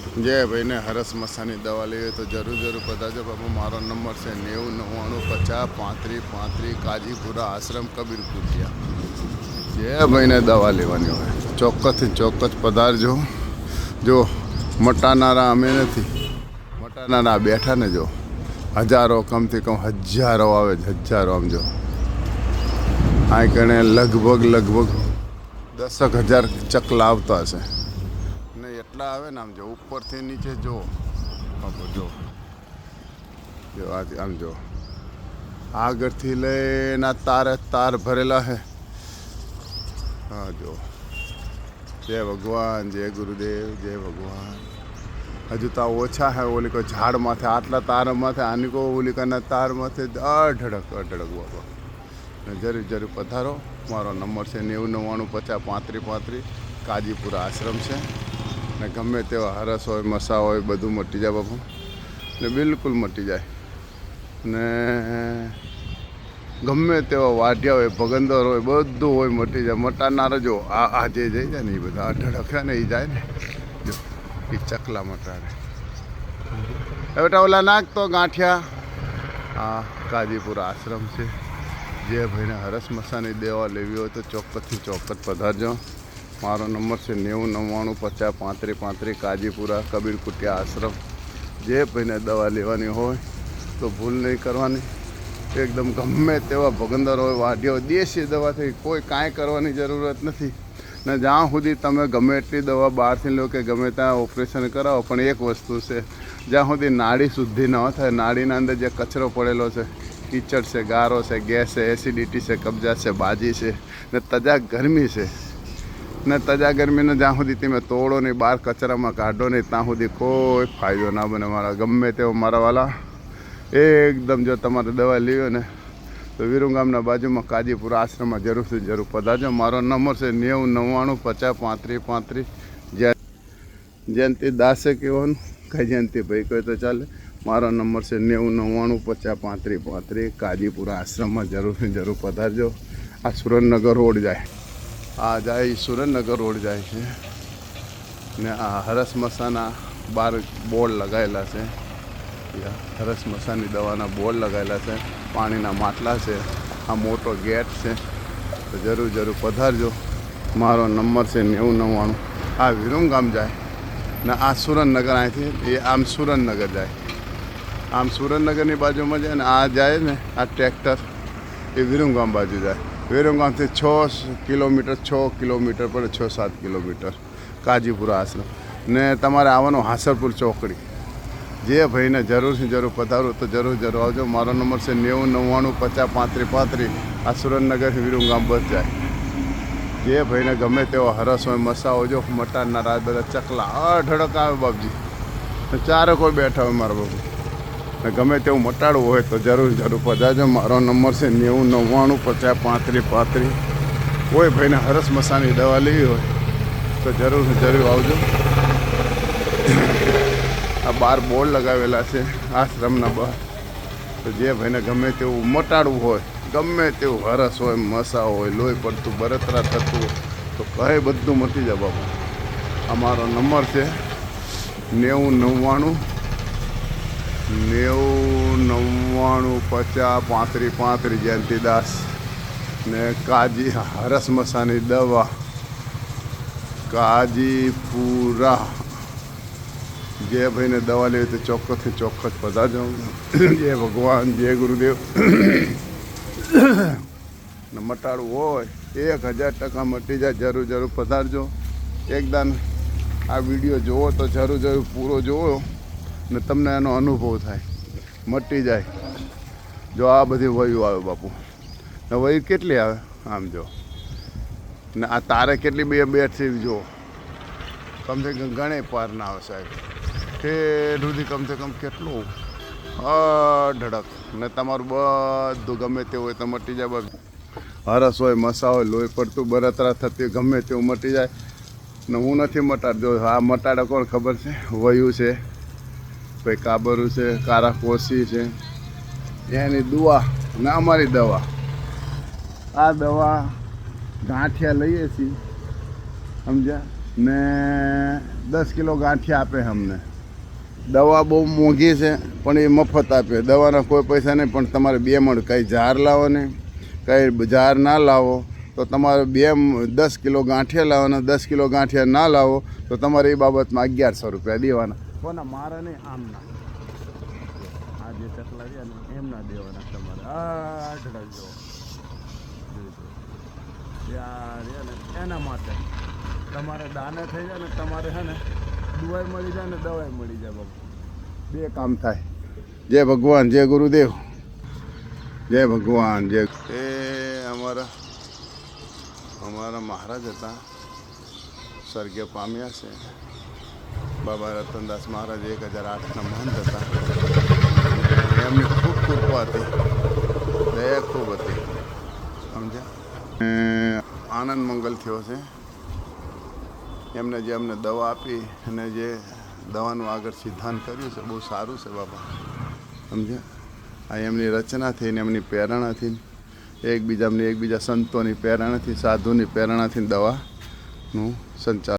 जय भाई ने हरस मसानी दवा ली तो जरूर जरूर बताजो बाबू। मारो नंबर से 90 99 50 35 काजीपुरा आश्रम कबीर कुटिया। जय भाई ने दवा लेवानी हो चौक्कस थी चौक्कस पधारजो। जो मटानारा अमे नहीं मटानारा बैठा ने जो हजारों कम थी कम हजारों आवे हजारों आम जो आ कने लगभग 10,000 चकला आवता हशे ने एटला आवे ने आम जो ऊपर थी नीचे जो बापू जो जो आज आम जो आगर थी लेना तार भरेला है। हाँ जो जय भगवान जय गुरुदेव जय भगवान। हजू तो ओछा है ओली को झाड़ माथे आटला तार माथे आनी को ओली का तार माथे अढड़क बाबा। जरूर जरूर पधारो। मारो नंबर से 90 99 50 35 काजीपुरा आश्रम से ने गमे तेवा हरस हो मसा हो बधु मटी जाए बाबू ने बिल्कुल मटी जाए ने गमे तेवा वाढ़िया हो भगंदर हो बधु हो मटी जाए। मटानार जो आ जे जाए ने बधा अढड़ख्या ने जाए ने जो ये चकला मटाड़े बेटा ओला नाक तो गांठिया। हाँ काजीपुरा आश्रम से जे भाई ने हरस मसानी दवा लेवी हो तो चौक्कस थी चौक्कस पधारजो। मारो नंबर से 90 99 50 35 35 काजीपुरा कबीर कुटिया आश्रम। जे भाई ने दवा लेवानी हो तो भूल नहीं करवानी। एकदम गमे तेवा भगंदर हो वाढ़िया हो देशी दवा थी कोई कांई करवानी जरूरत नहीं ने ज्यां सुधी तमे गमे एटली दवा बहार थी लो कि गमे त्या ऑपरेशन करावो पण एक वस्तु से ज्यां सुधी नाड़ी शुद्धि न थाय नाड़ीना अंदर जे कचरो पड़ेलो छे कीचड़ से गारो से गैस से एसिडिटी से कब्जा से बाजी से ने तजा गर्मी से ने तजा गर्मी ने ज्यां सुधी तमे तोड़ो नहीं बहार कचरा में काढो नहीं ત્યાં સુધી कोई फायदो ना बने। मारा गमे तेवो मारा वाला एकदम जो तमारे दवा लीओ ने तो विरुंगामना बाजू में काजीपुरा आश्रम में जरूर से जरूर पधारजो। मारो नंबर से 90 99 50 35 35 जयंती दासे कहेवानुं कई जयंती भाई कहे तो चले। मारो नंबर से 90 99 50 35 35 काजीपुरा आश्रम में जरूर से जरूर पधारजो। आ सुरेन्द्रनगर रोड जाए आ जाए सुरेन्द्रनगर रोड जाए है ने आ हरस मसाना बार बोर्ड लगायेला है। हरस मसानी दवाना बोर्ड लगायेला है पानीना માટલા છે। आ मोटो गेट से तो जरूर जरूर पधारजो। मारो नंबर से 90 99 आ विरुंगाम जाए ने आ सुरेन्द्रनगर आए थे ये आम सुरेन्द्रनगर जाए आम सुरेन्द्रनगर बाजू में जाए आ जाए ने आ ट्रेक्टर ये विरुंगाम बाजू जाए। विरुंगाम से 6 किलोमीटर पड़े 6-7 किलोमीटर काजीपुरा आश्रम ने तमारे आववानुं हासरपुर चौकड़ी। जे भाई ने जरूर से जरूर पधारो तो जरूर जरूर आवजो। मारो नंबर से 90 99 50 35 35 आ सुरेन्द्रनगर विरुंगाम बस जाए। जे भाई ने गमे तेवो हरस हो मसा हो जो मटाना रात बधा चकला अढड़क आवे बापजी चारे कोई बैठा हो मारा बाबू ने गमे तेवुं मटाड़વું હોય तो जरूर जरूर पधारजो। मारो नंबर से 90 99 50 35 35 कोई भाई ने हरस मसानी दवा लेवी हो तो जरूर से जरूर आवजो। आ बार बोर्ड लगावेला है आश्रमना बहार तो जे भाई ने गमे तेवुं मटाड़વું હોય गमे तेवुं हरस हो मसा हो लोही पड़तुं बरतरा थतुं तो कहे बधुं मटी जाए बाबू। अमारो नंबर से 90 99 50 35 35 जयंती दास ने काजी हरस मसानी दवा काजीपुरा। जय भाई ने दवा ले तो चौक्कस से चौक्कस पधारजो। जय भगवान जय गुरुदेव ने मटाड़ू हो 1000% मटी जाए जरूर जरूर पधारजो। एकदम आ वीडियो जोवो तो जरूर जरूर पूरो जोवो ने तमने एनो अनुभव थाय मटी जाए। जो आ बधी वयु आवे बापू ने वयु केटली आवे आम जो ने आ तारे केटली बेठ थी जो कम से कम घणे पार ना आवे साहेब ठेठ सुधी कम से कम केटलू अढड़क ने तमारुं बधुं गमे ते होय तो मटी जाए। बापू हरस होय मसा होय लोही पड़तुं बरतरा थती गमे तेवुं मटी जाए ने हूँ नहीं मटाड़तो। आ मटाड़े कोण खबर है वयु से भाई काबरू से कारा कोसी से एनी दुआ ने अमारी दवा आ दवा गांठिया लईए छीए समझ्या ને 10 કિલો ગાંઠિયા આપે અમને. દવા બહુ મોંઘી છે પણ એ મફત આપે, દવાના કોઈ પૈસા નહીં. પણ તમારે 2 મણ કંઈ ઝાર લાવો ને કંઈ ઝાર ના લાવો તો તમારે 10 કિલો ગાંઠિયા લાવવાના. 10 કિલો ગાંઠિયા ના લાવો તો તમારે એ બાબતમાં 1100 રૂપિયા દેવાના. કોના મારા નહીં, આમના આ જે ચકલા છે ને એમના દેવાના તમારે. આ ઢળજો યાર એના માટે તમારે દાને થઈ જાય ને, તમારે છે ને દવાઈ મળી જાય ને દવાઈ મળી જાય બાબુ. 2 કામ થાય. જય ભગવાન, જય ગુરુદેવ, જય ભગવાન, જય. એ અમારા મહારાજ હતા, સ્વર્ગીય પામ્યા છે. બાબા રતનદાસ મહારાજ 1008ના મહંત હતા. એમની ખૂબ કૃપા હતી, દયા ખૂબ હતી, સમજ્યા. આનંદ મંગલ થયો છે. એમને જે અમને દવા આપી અને જે દવાનું આગળ સિદ્ધાંત કર્યું છે બહુ સારું છે બાબા, સમજ્યા. આ એમની રચના થઈને, એમની પ્રેરણાથી, એકબીજા સંતોની પ્રેરણાથી, સાધુની પ્રેરણાથી દવાનું સંચાલન